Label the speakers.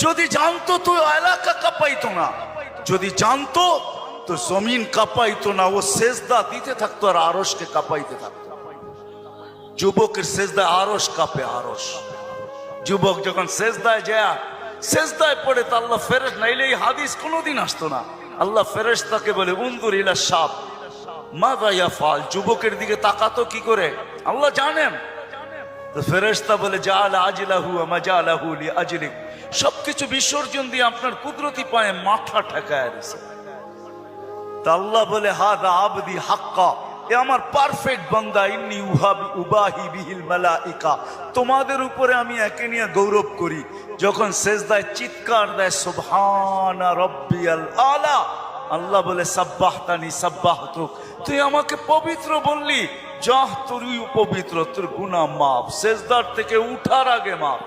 Speaker 1: যদি জানতো তো এলাকা কাঁপাইতো না, যদি জানতো তো জমিন কাঁপাইতো না, ও সেজদা দিতে থাকতো আর আরশকে কাঁপাইতে থাকতো। যুবকের সেজদায় আরশ কাঁপে, আরশ। যুবক যখন সেজদায় যায়, সেজদায় পড়ে তো আল্লাহ ফেরেশতা, নাইলে এই হাদিস কোনোদিন আসতো না। আল্লাহ ফেরেশতাকে বলে উনজুর ইলা শাব মাযা ইয়াফআল, যুবকের দিকে তাকাতো কি করে আল্লাহ জানেন। তো ফেরেশতা বলে জাআলা আজলাহু ওয়া মাজালাহু লিআজলিক, সবকিছু বিসর্জন দিয়ে আপনার কুদরতি পায়ে মাথা ঠেকায় দিয়েছে। তা আল্লাহ বলে হাদা আবদি হাক্কা, এ আমার পারফেক্ট বান্দা, ইন্নী উবাহি বিহিল মালাইকা, তোমাদের উপরে আমি একে নিয়ে গৌরব করি। যখন সেজদায় চিৎকার দেয় সুবহানা রাব্বিয়াল আলা, আল্লাহ বলে সাব্বাহতানি সাব্বাহতুক, তুই আমাকে পবিত্র বললি, যাহ তুই পবিত্র, তোর গুনাহ মাফ, সেজদার থেকে উঠার আগে মাফ।